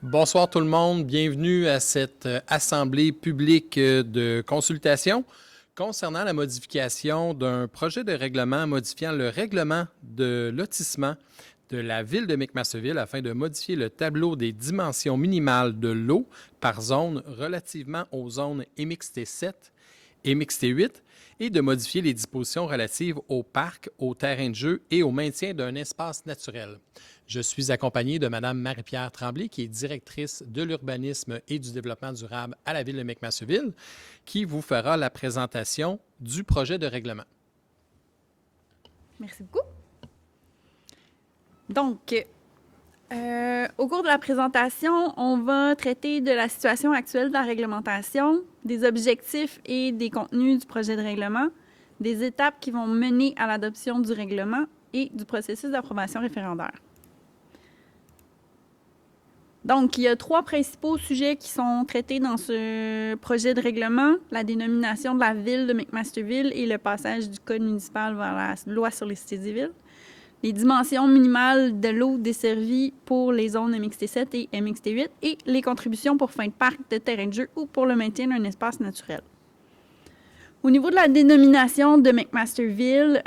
Bonsoir tout le monde, bienvenue à cette assemblée publique de consultation concernant la modification d'un projet de règlement modifiant le règlement de lotissement de la ville de McMasterville afin de modifier le tableau des dimensions minimales de l'eau par zone relativement aux zones MXT7 et MXT8 et de modifier les dispositions relatives au parc, au terrain de jeu et au maintien d'un espace naturel. Je suis accompagné de Mme Marie-Pierre Tremblay, qui est directrice de l'urbanisme et du développement durable à la ville de McMasterville, qui vous fera la présentation du projet de règlement. Merci beaucoup. Donc, au cours de la présentation, on va traiter de la situation actuelle de la réglementation, des objectifs et des contenus du projet de règlement, des étapes qui vont mener à l'adoption du règlement et du processus d'approbation référendaire. Donc, il y a 3 principaux sujets qui sont traités dans ce projet de règlement: la dénomination de la ville de McMasterville et le passage du code municipal vers la loi sur les cités et villes, les dimensions minimales de l'eau desservie pour les zones MXT7 et MXT8 et les contributions pour fin de parc, de terrain de jeu ou pour le maintien d'un espace naturel. Au niveau de la dénomination de McMasterville,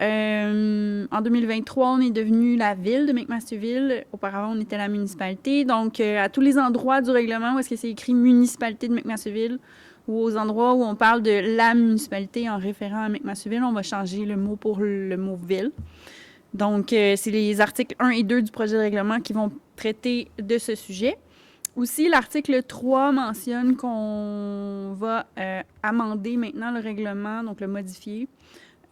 en 2023, on est devenu la ville de McMasterville. Auparavant, on était la municipalité. Donc, à tous les endroits du règlement où est-ce que c'est écrit municipalité de McMasterville ou aux endroits où on parle de la municipalité en référant à McMasterville, on va changer le mot pour le mot ville. Donc, c'est les articles 1 et 2 du projet de règlement qui vont traiter de ce sujet. Aussi, l'article 3 mentionne qu'on va amender maintenant le règlement, donc le modifier,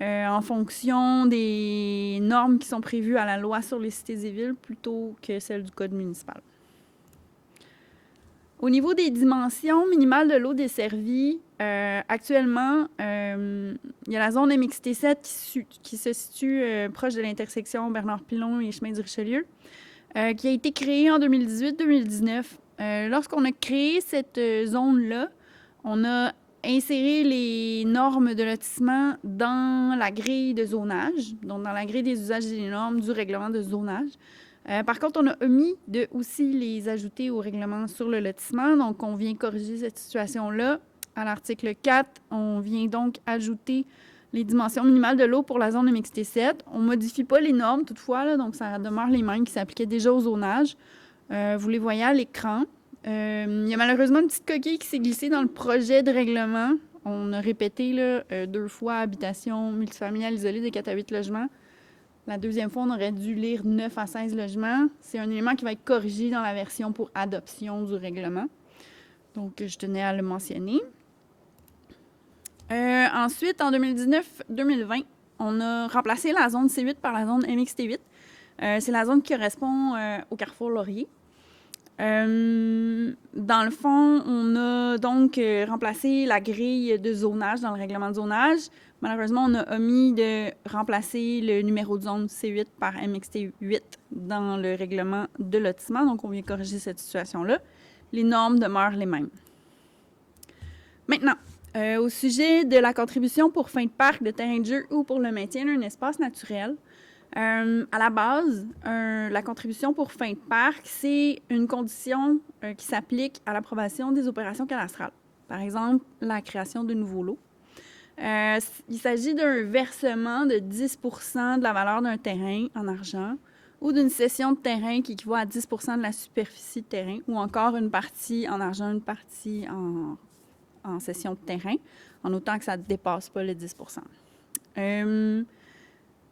en fonction des normes qui sont prévues à la loi sur les cités et villes plutôt que celles du code municipal. Au niveau des dimensions minimales de l'eau desservie, actuellement, il y a la zone MXT7 qui se situe proche de l'intersection Bernard-Pilon et Chemin du Richelieu, qui a été créée en 2018-2019. Lorsqu'on a créé cette zone-là, on a inséré les normes de lotissement dans la grille de zonage, donc dans la grille des usages et des normes du règlement de zonage. Par contre, on a omis de aussi les ajouter au règlement sur le lotissement, donc on vient corriger cette situation-là. À l'article 4, on vient donc ajouter les dimensions minimales de l'eau pour la zone MXT7. On ne modifie pas les normes toutefois, là, donc ça demeure les mêmes qui s'appliquaient déjà au zonage. Vous les voyez à l'écran. Il y a malheureusement une petite coquille qui s'est glissée dans le projet de règlement. On a répété là, 2 fois habitation multifamiliale isolée de 4 à 8 logements. La deuxième fois, on aurait dû lire 9 à 16 logements. C'est un élément qui va être corrigé dans la version pour adoption du règlement. Donc, je tenais à le mentionner. Ensuite, en 2019-2020, on a remplacé la zone C8 par la zone MXT8. C'est la zone qui correspond au Carrefour Laurier. Dans le fond, on a donc remplacé la grille de zonage dans le règlement de zonage. Malheureusement, on a omis de remplacer le numéro de zone C8 par MXT8 dans le règlement de lotissement. Donc, on vient corriger cette situation-là. Les normes demeurent les mêmes. Maintenant, au sujet de la contribution pour fin de parc, de terrain de jeu ou pour le maintien d'un espace naturel, à la base, la contribution pour fin de parc, c'est une condition qui s'applique à l'approbation des opérations cadastrales. Par exemple, la création de nouveaux lots. Il s'agit d'un versement de 10 % de la valeur d'un terrain en argent ou d'une cession de terrain qui équivaut à 10 % de la superficie de terrain ou encore une partie en argent, une partie en cession de terrain, en autant que ça ne dépasse pas les 10 %.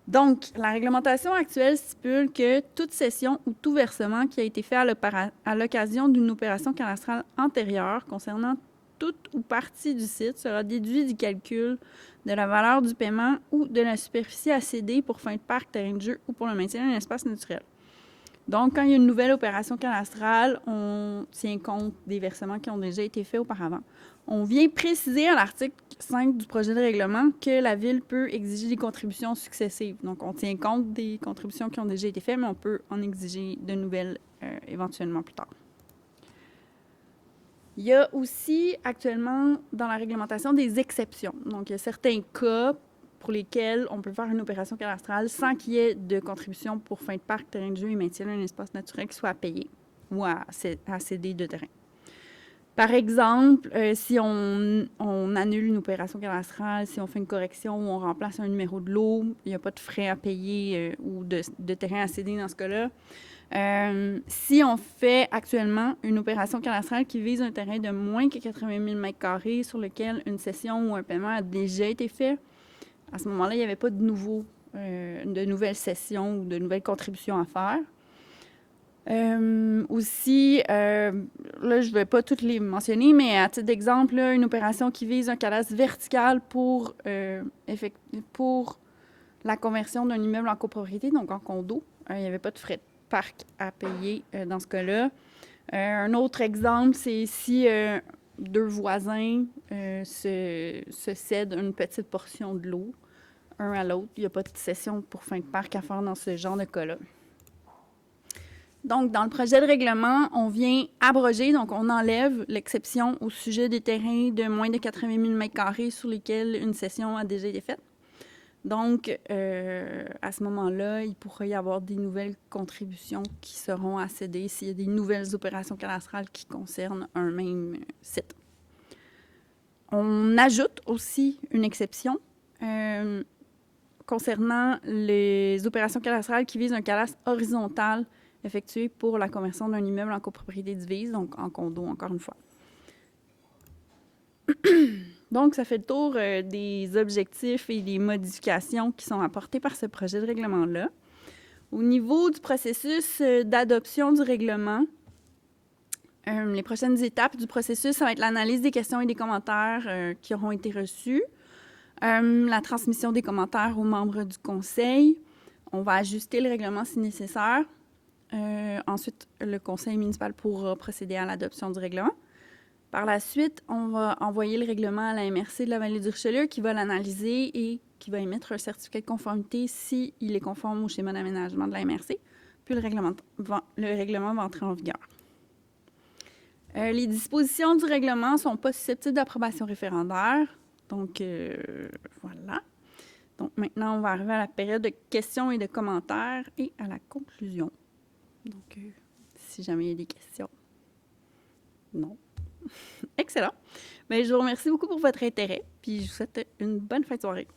Donc, la réglementation actuelle stipule que toute cession ou tout versement qui a été fait à l'occasion d'une opération cadastrale antérieure concernant toute ou partie du site sera déduit du calcul de la valeur du paiement ou de la superficie à céder pour fin de parc, terrain de jeu ou pour le maintien d'un espace naturel. Donc, quand il y a une nouvelle opération cadastrale, on tient compte des versements qui ont déjà été faits auparavant. On vient préciser à l'article 5 du projet de règlement que la Ville peut exiger des contributions successives. Donc, on tient compte des contributions qui ont déjà été faites, mais on peut en exiger de nouvelles éventuellement plus tard. Il y a aussi actuellement dans la réglementation des exceptions. Donc, il y a certains cas pour lesquels on peut faire une opération cadastrale sans qu'il y ait de contribution pour fin de parc, terrain de jeu et maintien d'un espace naturel qui soit à payer. ou à céder de terrain. Par exemple, si on annule une opération cadastrale, si on fait une correction ou on remplace un numéro de lot, il n'y a pas de frais à payer ou de terrain à céder dans ce cas-là. Si on fait actuellement une opération cadastrale qui vise un terrain de moins que 80 000 m² sur lequel une cession ou un paiement a déjà été fait, à ce moment-là, il n'y avait pas de nouvelles cessions ou de nouvelles contributions à faire. Aussi, là, je ne vais pas toutes les mentionner, mais à titre d'exemple, là, une opération qui vise un cadastre vertical pour la conversion d'un immeuble en copropriété, donc en condo. Il n'y avait pas de frais de parc à payer dans ce cas-là. Un autre exemple, c'est si deux voisins se cèdent une petite portion de l'eau, un à l'autre. Il n'y a pas de cession pour fin de parc à faire dans ce genre de cas-là. Donc, dans le projet de règlement, on vient abroger, donc on enlève l'exception au sujet des terrains de moins de 80 000 m² sur lesquels une cession a déjà été faite. Donc, à ce moment-là, il pourrait y avoir des nouvelles contributions qui seront à céder s'il y a des nouvelles opérations cadastrales qui concernent un même site. On ajoute aussi une exception concernant les opérations cadastrales qui visent un cadastre horizontal effectué pour la conversion d'un immeuble en copropriété divise, donc en condo, encore une fois. Donc, ça fait le tour des objectifs et des modifications qui sont apportées par ce projet de règlement-là. Au niveau du processus d'adoption du règlement, les prochaines étapes du processus, ça va être l'analyse des questions et des commentaires qui auront été reçus, la transmission des commentaires aux membres du conseil. On va ajuster le règlement si nécessaire. Ensuite, le conseil municipal pourra procéder à l'adoption du règlement. Par la suite, on va envoyer le règlement à la MRC de la Vallée du Richelieu qui va l'analyser et qui va émettre un certificat de conformité s'il est conforme au schéma d'aménagement de la MRC. Puis le règlement va entrer en vigueur. Les dispositions du règlement ne sont pas susceptibles d'approbation référendaire. Donc, voilà. Donc, maintenant, on va arriver à la période de questions et de commentaires et à la conclusion. Donc, si jamais il y a des questions. Non. Excellent. Bien, je vous remercie beaucoup pour votre intérêt, puis je vous souhaite une bonne fin de soirée.